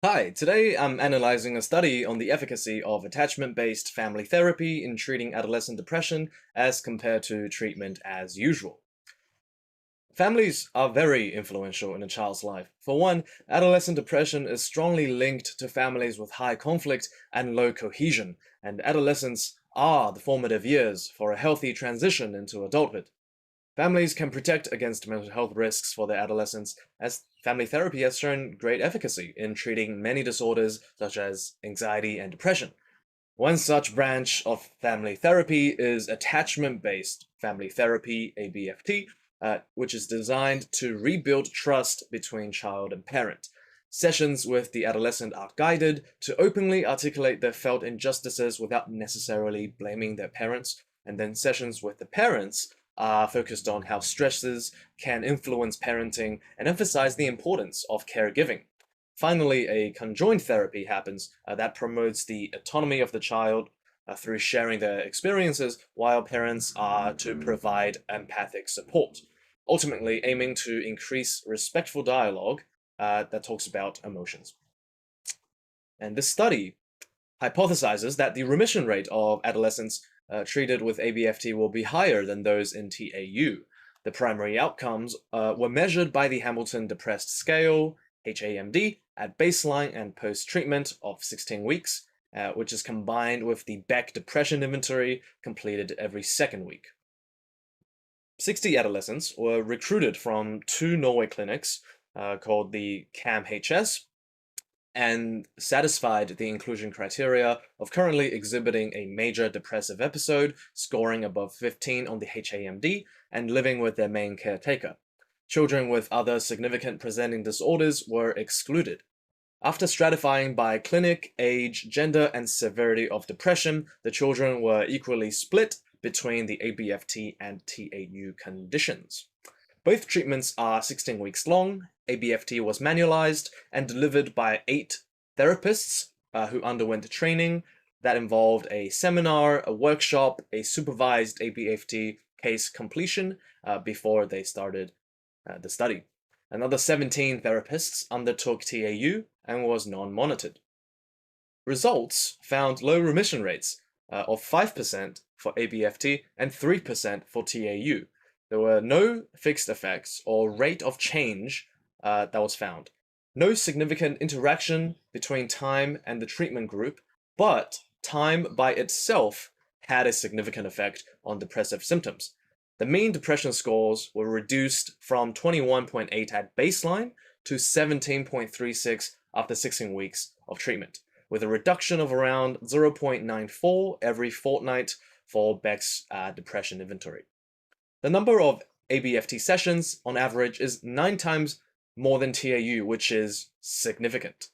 Hi, today I'm analyzing a study on the efficacy of attachment-based family therapy in treating adolescent depression as compared to treatment as usual. Families are very influential in a child's life. For one, adolescent depression is strongly linked to families with high conflict and low cohesion, and adolescents are the formative years for a healthy transition into adulthood. Families can protect against mental health risks for their adolescents, as family therapy has shown great efficacy in treating many disorders such as anxiety and depression. One such branch of family therapy is attachment-based family therapy, ABFT, which is designed to rebuild trust between child and parent. Sessions with the adolescent are guided to openly articulate their felt injustices without necessarily blaming their parents, and then sessions with the parents are focused on how stresses can influence parenting and emphasize the importance of caregiving. Finally, a conjoined therapy happens that promotes the autonomy of the child through sharing their experiences, while parents are to provide empathic support, ultimately aiming to increase respectful dialogue that talks about emotions. And this study hypothesizes that the remission rate of adolescents treated with ABFT will be higher than those in TAU. The primary outcomes were measured by the Hamilton Depressed Scale, HAMD, at baseline and post-treatment of 16 weeks, which is combined with the Beck Depression Inventory completed every second week. 60 adolescents were recruited from two Norway clinics called the CAMHS and satisfied the inclusion criteria of currently exhibiting a major depressive episode, scoring above 15 on the HAMD, and living with their main caretaker. Children with other significant presenting disorders were excluded. After stratifying by clinic, age, gender, and severity of depression, the children were equally split between the ABFT and TAU conditions. Both treatments are 16 weeks long. ABFT was manualized and delivered by 8 therapists who underwent training that involved a seminar, a workshop, a supervised ABFT case completion before they started the study. Another 17 therapists undertook TAU and was non-monitored. Results found low remission rates of 5% for ABFT and 3% for TAU. There were no fixed effects or rate of change that was found. No significant interaction between time and the treatment group, but time by itself had a significant effect on depressive symptoms. The mean depression scores were reduced from 21.8 at baseline to 17.36 after 16 weeks of treatment, with a reduction of around 0.94 every fortnight for Beck's depression inventory. The number of ABFT sessions on average is 9 times more than TAU, which is significant.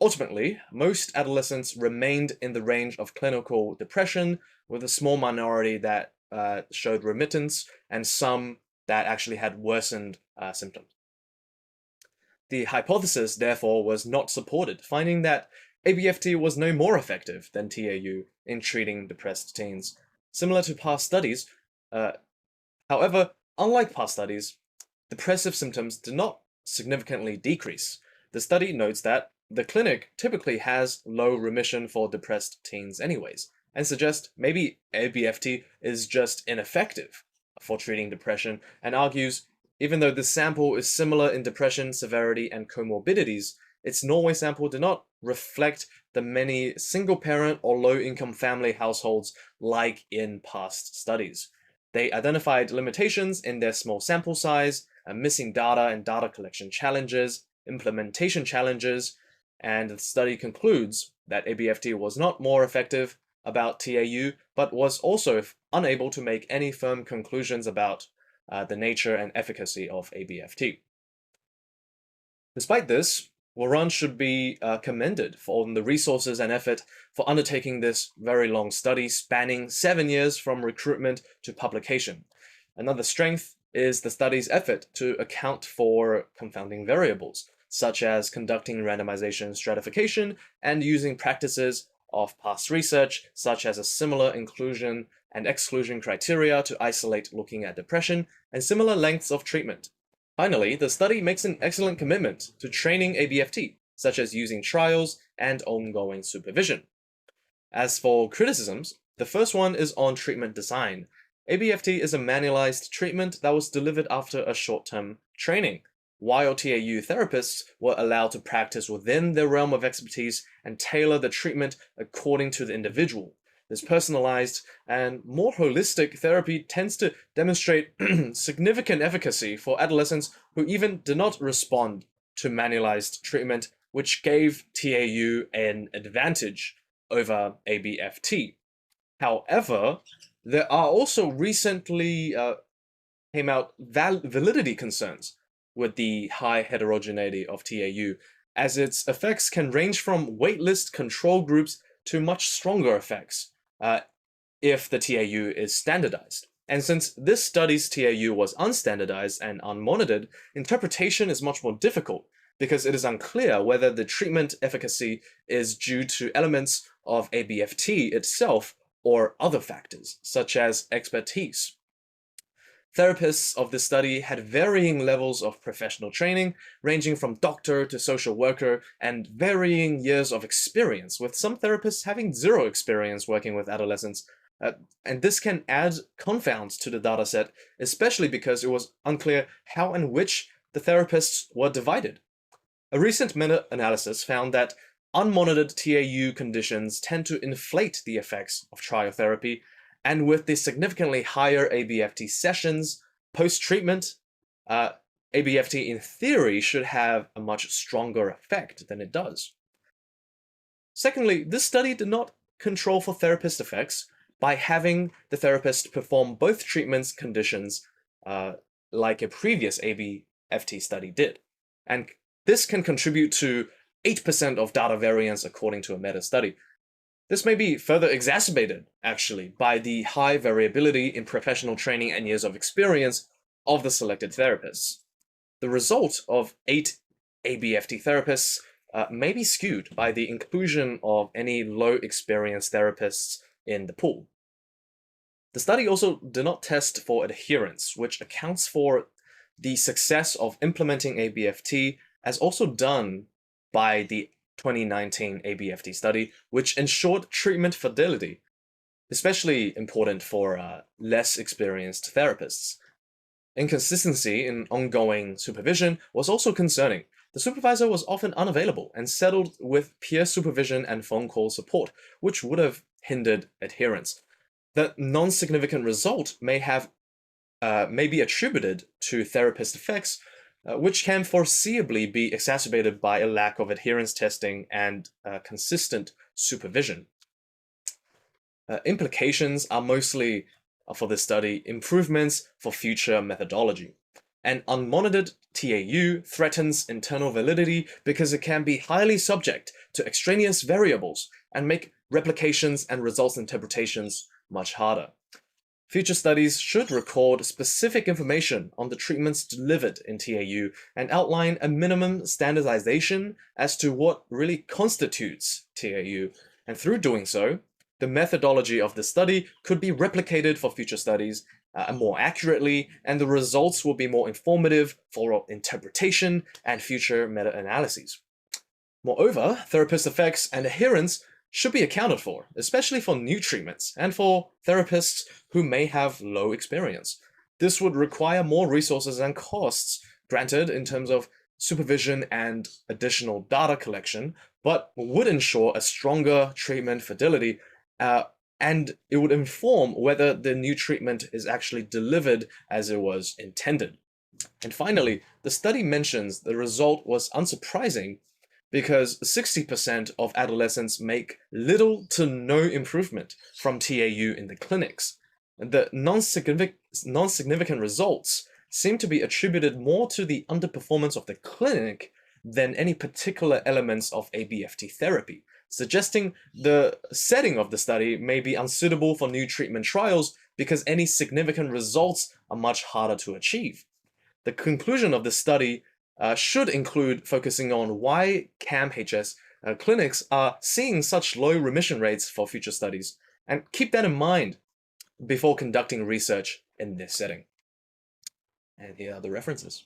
Ultimately, most adolescents remained in the range of clinical depression, with a small minority that showed remittance and some that actually had worsened symptoms. The hypothesis, therefore, was not supported, finding that ABFT was no more effective than TAU in treating depressed teens. Similar to past studies, however, unlike past studies, depressive symptoms did not significantly decrease. The study notes that the clinic typically has low remission for depressed teens anyways, and suggests maybe ABFT is just ineffective for treating depression, and argues even though the sample is similar in depression, severity, and comorbidities, its Norway sample did not reflect the many single-parent or low-income family households like in past studies. They identified limitations in their small sample size, missing data and data collection challenges, implementation challenges, and the study concludes that ABFT was not more effective about TAU, but was also unable to make any firm conclusions about the nature and efficacy of ABFT. Despite this, Waraan should be commended for the resources and effort for undertaking this very long study spanning 7 years from recruitment to publication. Another strength is the study's effort to account for confounding variables, such as conducting randomization stratification and using practices of past research, such as a similar inclusion and exclusion criteria to isolate looking at depression, and similar lengths of treatment. Finally, the study makes an excellent commitment to training ABFT, such as using trials and ongoing supervision. As for criticisms, the first one is on treatment design. ABFT is a manualized treatment that was delivered after a short-term training, while TAU therapists were allowed to practice within their realm of expertise and tailor the treatment according to the individual. This personalized and more holistic therapy tends to demonstrate significant efficacy for adolescents who even did not respond to manualized treatment, which gave TAU an advantage over ABFT. However, there are also recently came out validity concerns with the high heterogeneity of TAU, as its effects can range from waitlist control groups to much stronger effects if the TAU is standardized. And since this study's TAU was unstandardized and unmonitored, interpretation is much more difficult because it is unclear whether the treatment efficacy is due to elements of ABFT itself or other factors, such as expertise. Therapists of this study had varying levels of professional training, ranging from doctor to social worker, and varying years of experience, with some therapists having zero experience working with adolescents. And this can add confounds to the dataset, especially because it was unclear how and which the therapists were divided. A recent meta-analysis found that unmonitored TAU conditions tend to inflate the effects of trial therapy, and with the significantly higher ABFT sessions post-treatment, ABFT in theory should have a much stronger effect than it does. Secondly, this study did not control for therapist effects by having the therapist perform both treatments conditions like a previous ABFT study did. And this can contribute to 8% of data variance according to a meta-study. This may be further exacerbated, actually, by the high variability in professional training and years of experience of the selected therapists. The result of 8 ABFT therapists may be skewed by the inclusion of any low-experienced therapists in the pool. The study also did not test for adherence, which accounts for the success of implementing ABFT, as also done by the 2019 ABFT study, which ensured treatment fidelity, especially important for less experienced therapists. Inconsistency in ongoing supervision was also concerning. The supervisor was often unavailable and settled with peer supervision and phone call support, which would have hindered adherence. The non-significant result may be attributed to therapist effects, which can foreseeably be exacerbated by a lack of adherence testing and consistent supervision. Implications are mostly, for this study, improvements for future methodology. An unmonitored TAU threatens internal validity because it can be highly subject to extraneous variables and make replications and results interpretations much harder. Future studies should record specific information on the treatments delivered in TAU and outline a minimum standardization as to what really constitutes TAU. And through doing so, the methodology of the study could be replicated for future studies more accurately, and the results will be more informative for interpretation and future meta-analyses. Moreover, therapist effects and adherence should be accounted for, especially for new treatments and for therapists who may have low experience. This would require more resources and costs, granted in terms of supervision and additional data collection, but would ensure a stronger treatment fidelity, and it would inform whether the new treatment is actually delivered as it was intended. And finally, the study mentions the result was unsurprising because 60% of adolescents make little to no improvement from TAU in the clinics. The non-significant results seem to be attributed more to the underperformance of the clinic than any particular elements of ABFT therapy, suggesting the setting of the study may be unsuitable for new treatment trials because any significant results are much harder to achieve. The conclusion of the study should include focusing on why CAMHS clinics are seeing such low remission rates for future studies, and keep that in mind before conducting research in this setting. And here are the references.